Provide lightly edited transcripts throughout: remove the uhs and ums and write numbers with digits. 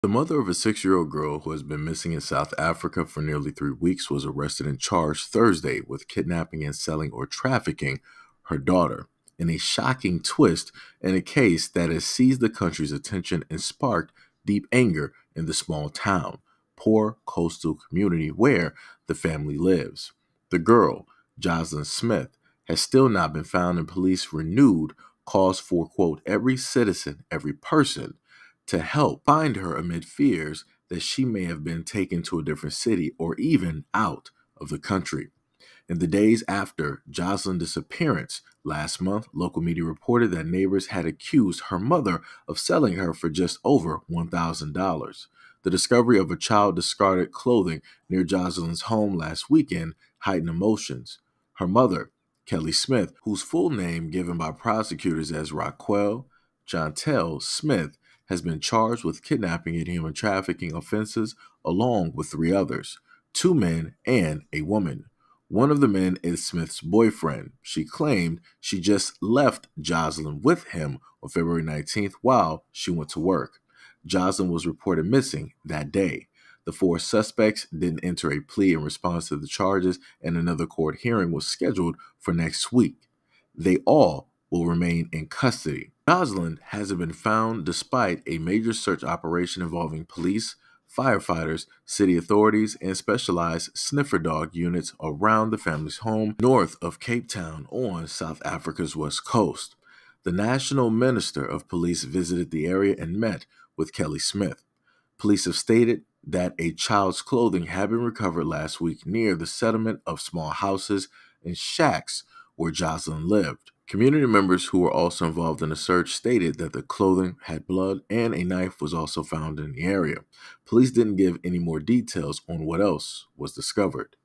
The mother of a 6-year-old girl who has been missing in South Africa for nearly 3 weeks was arrested and charged Thursday with kidnapping and selling or trafficking her daughter in a shocking twist in a case that has seized the country's attention and sparked deep anger in the small town, poor coastal community where the family lives. The girl, Jocelyn Smith, has still not been found, and police renewed calls for, quote, every citizen, every person to help find her amid fears that she may have been taken to a different city or even out of the country. In the days after Jocelyn's disappearance last month, local media reported that neighbors had accused her mother of selling her for just over $1,000. The discovery of a child discarded clothing near Jocelyn's home last weekend heightened emotions. Her mother, Kelly Smith, whose full name given by prosecutors as Raquel Chantel Smith, has been charged with kidnapping and human trafficking offenses along with 3 others, 2 men and a woman. One of the men is Smith's boyfriend. She claimed she just left Jocelyn with him on February 19th while she went to work. Jocelyn was reported missing that day. The 4 suspects didn't enter a plea in response to the charges, and another court hearing was scheduled for next week. They all will remain in custody. Jocelyn hasn't been found despite a major search operation involving police, firefighters, city authorities, and specialized sniffer dog units around the family's home north of Cape Town on South Africa's west coast. The National Minister of Police visited the area and met with Kelly Smith. Police have stated that a child's clothing had been recovered last week near the settlement of small houses and shacks where Jocelyn lived. Community members who were also involved in the search stated that the clothing had blood and a knife was also found in the area. Police didn't give any more details on what else was discovered.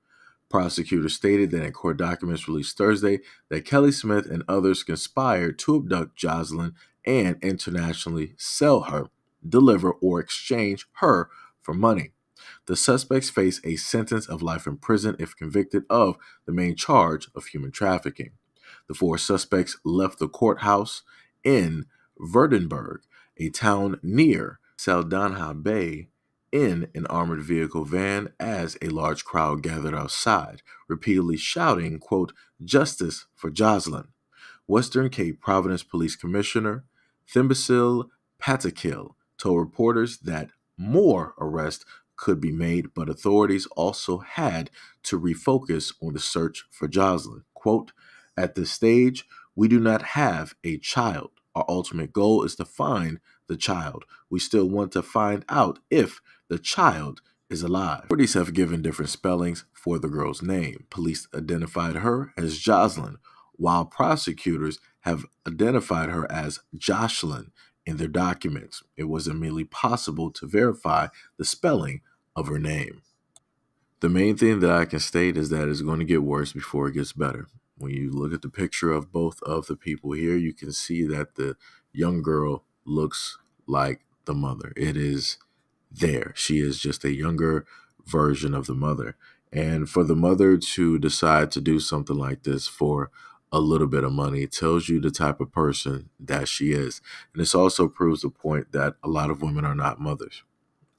Prosecutors stated that in court documents released Thursday that Kelly Smith and others conspired to abduct Jocelyn and internationally sell her, deliver, or exchange her for money. The suspects face a sentence of life in prison if convicted of the main charge of human trafficking. The 4 suspects left the courthouse in Verdenberg, a town near Saldanha Bay, in an armored vehicle van as a large crowd gathered outside, repeatedly shouting, quote, justice for Jocelyn. Western Cape Providence Police Commissioner Thimbasil Patakil told reporters that more arrests could be made, but authorities also had to refocus on the search for Jocelyn. Quote, at this stage, we do not have a child. Our ultimate goal is to find the child. We still want to find out if the child is alive. Authorities have given different spellings for the girl's name. Police identified her as Jocelyn, while prosecutors have identified her as Jocelyn in their documents. It was immediately possible to verify the spelling of her name. The main thing that I can state is that it's going to get worse before it gets better. When you look at the picture of both of the people here, you can see that the young girl looks like the mother. It is there. She is just a younger version of the mother. And for the mother to decide to do something like this for a little bit of money, it tells you the type of person that she is. And this also proves the point that a lot of women are not mothers.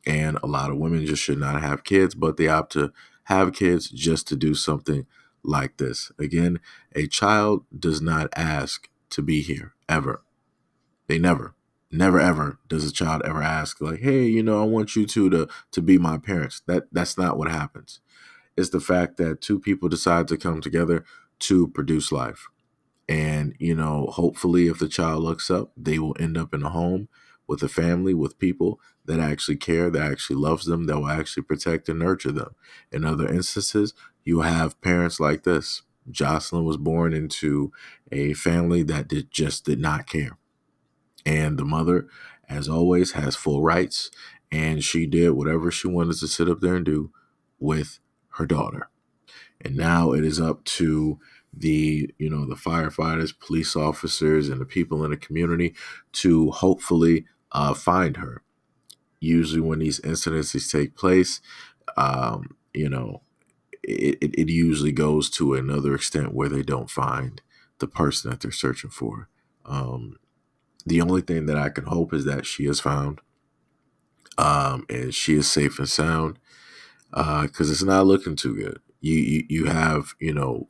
And a lot of women just should not have kids, but they opt to have kids just to do something like this. Again, a child does not ask to be here, ever. They never ever does a child ever ask, like, hey, I want you to be my parents. That's not what happens. It's the fact that 2 people decide to come together to produce life. And, hopefully if the child looks up, they will end up in a home with a family, with people that actually care, that actually loves them, that will actually protect and nurture them. In other instances, you have parents like this. Jocelyn was born into a family that just did not care. And the mother, as always, has full rights. And she did whatever she wanted to sit up there and do with her daughter. And now it is up to the firefighters, police officers, and the people in the community to hopefully find her. Usually when these incidences take place, it usually goes to another extent where they don't find the person that they're searching for. The only thing that I can hope is that she is found. and she is safe and sound, because it's not looking too good. You have,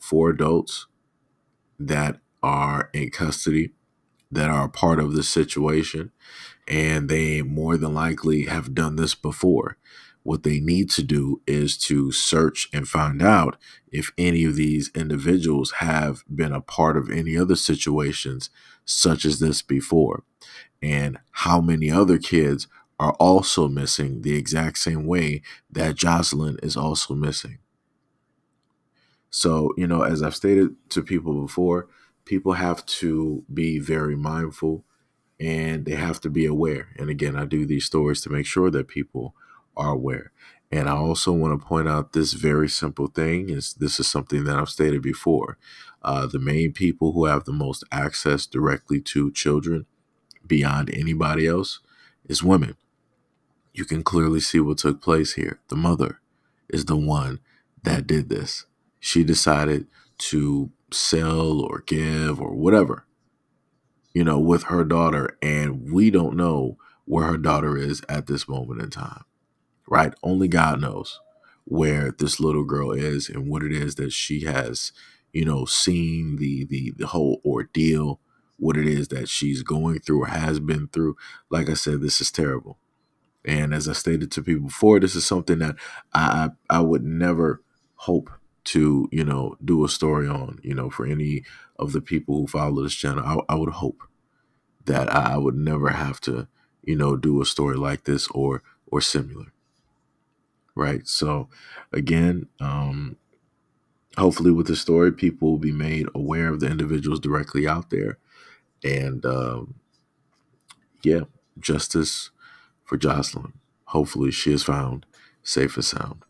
4 adults that are in custody that are a part of this situation, and they more than likely have done this before. What they need to do is to search and find out if any of these individuals have been a part of any other situations such as this before, and how many other kids are also missing the exact same way that Jocelyn is also missing. So, as I've stated to people before, people have to be very mindful and they have to be aware. And again, I do these stories to make sure that people are aware. And I also want to point out this very simple thing is this is something that I've stated before. The main people who have the most access directly to children beyond anybody else is women. You can clearly see what took place here. The mother is the one that did this. She decided to sell or give or whatever, with her daughter. And we don't know where her daughter is at this moment in time, right? Only God knows where this little girl is and what it is that she has, seen the whole ordeal, what it is that she's going through or has been through. Like I said, this is terrible. And as I stated to people before, this is something that I would never hope to, do a story on, for any of the people who follow this channel. I would hope that I would never have to, do a story like this or similar. Right. So again, hopefully with this story, people will be made aware of the individuals directly out there. And yeah, justice for Jocelyn. Hopefully she is found safe and sound.